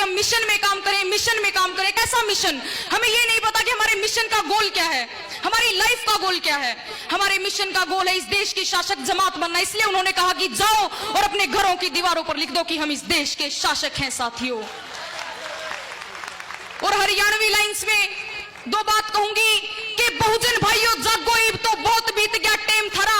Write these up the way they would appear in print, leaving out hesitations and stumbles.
हम मिशन में काम करें, मिशन में काम करें। कैसा मिशन? हमें ये नहीं पता कि हमारे मिशन का गोल क्या है, हमारी लाइफ का गोल क्या है। हमारे मिशन का गोल है इस देश की शासक जमात बनना। इसलिए उन्होंने कहा कि जाओ और अपने घरों की दीवारों पर लिख दो कि हम इस देश के शासक हैं साथियों। और हरियाणवी लाइंस में दो बात कहूंगी कि बहुजन भाइयों जागो, इब तो बहुत बीत गया टेम थारा।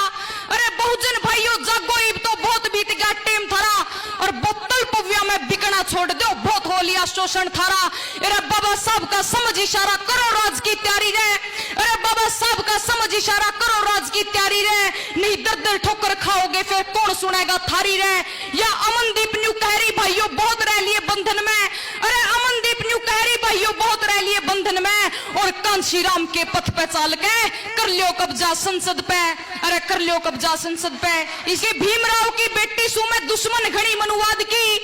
अरे बहुजन भाइयों जागो, इब तो बहुत बीत गया टेम थारा। और बोतल पव्या में बिकना छोड़ दो, बहुत हो लिया शोषण थारा। अरे बाबा साहब का समझ इशारा करो, राज की तैयारी रे। अरे बाबा साहब का समझ इशारा करो, राज की तैयारी रे। नहीं दर दर ठोकर खाओगे फिर कौन सुनेगा थारी रे। या अमनदीप न्यू कहरी भाइयों बहुत रह लिए बंधन में। अरे अमनदीप न्यू कहरी भाइयों बहुत रह लिए बंधन में। और कांशी राम के पथ पे चाल के कर लियो कब्जा संसद पे। अरे कर लियो कब्जा संसद पे। इसे भीमराव की बेटी सु में दुश्मन घड़ी मनुवाद की।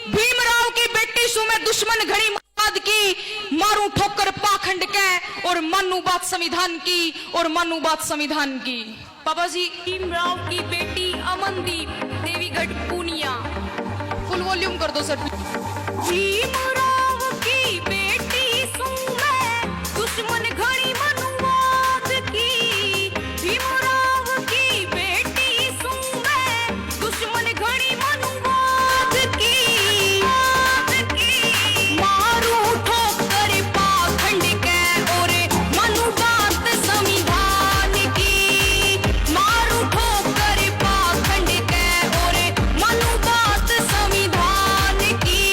भीमराव की बेटी सु में दुश्मन घड़ी मनुवाद की। मारू ठोकर पाखंड के और मानू बात संविधान की, और मानू बात संविधान की। पापा जी, भीमराव की बेटी अमनदीप देवीगढ़ पूनिया। फुल वॉल्यूम कर दो सर। भीमराव की बेटी सु में दुश्मन घड़ी मनुवाद की। भीमराव की बेटी सु में दुश्मन घड़ी मनुवाद की। मारू ठोकर पाखंड के और मनु बात संविधान की। मारू ठोकर पाखंड के और मनु बात संविधान की।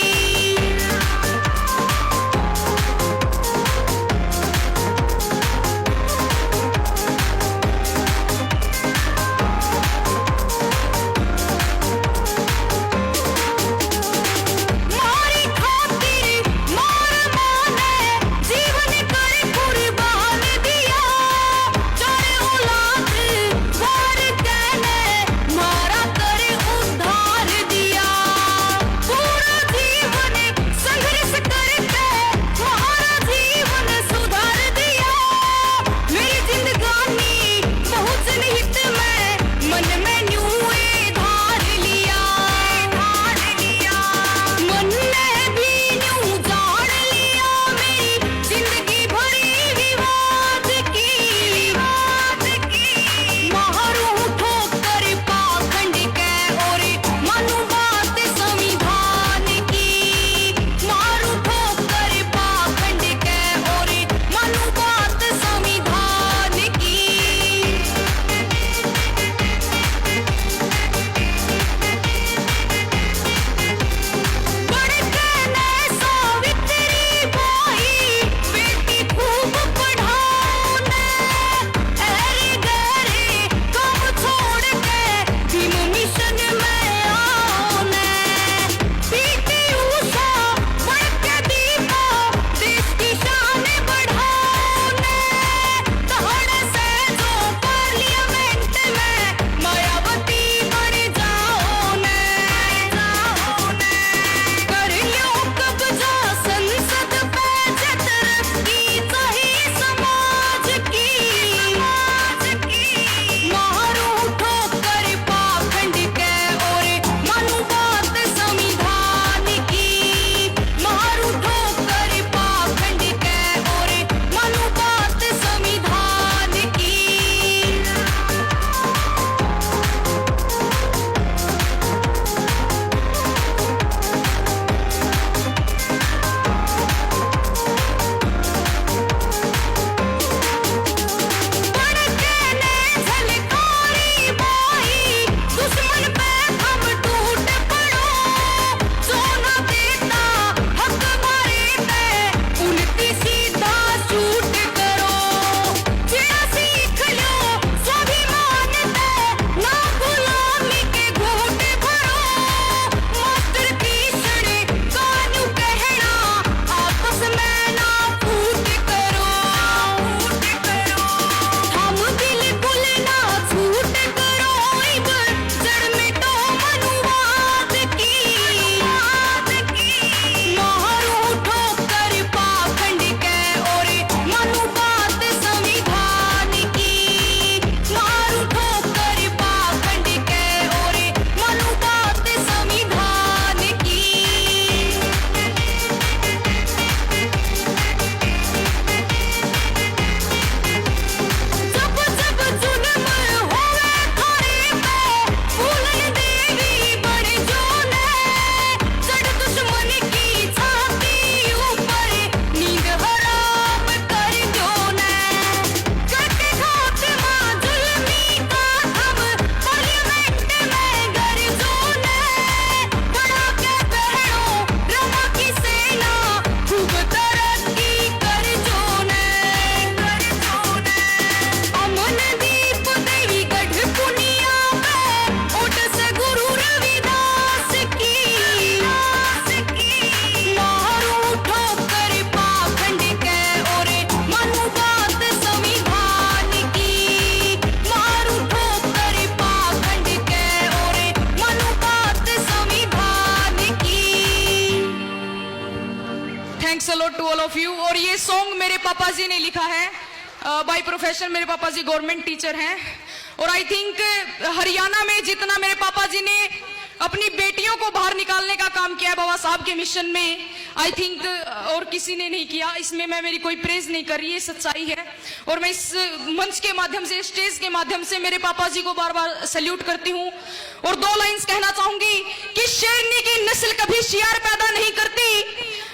Thanks a lot to all of you. और ये सॉन्ग मेरे पापा जी ने लिखा है। बाय प्रोफेशन मेरे पापा जी गवर्नमेंट टीचर हैं। और आई थिंक हरियाणा में जितना मेरे पापा जी ने अपनी बेटियों को बाहर निकालने का काम किया है बाबा साहब के मिशन में, आई थिंक और किसी ने नहीं किया। इसमें मैं मेरी कोई प्रेज नहीं कर रही, ये सच्चाई है। और मैं इस मंच के माध्यम से, स्टेज के माध्यम से मेरे पापा जी को बार बार सैल्यूट करती हूँ। और 2 लाइंस कहना चाहूंगी कि शेरनी की नस्ल कभी शियार पैदा नहीं करती,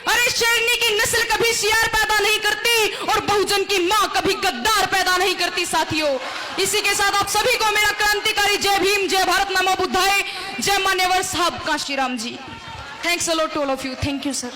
अरे शेरनी की नस्ल कभी शियार पैदा नहीं करती, और बहुजन की मां कभी गद्दार पैदा नहीं करती। साथियों, इसी के साथ आप सभी को मेरा क्रांतिकारी जय भीम, जय भारत, नमो बुद्धाय, जय मान्यवर साहब Kanshiram ji. Thanks a lot to all of you. Thank you sir.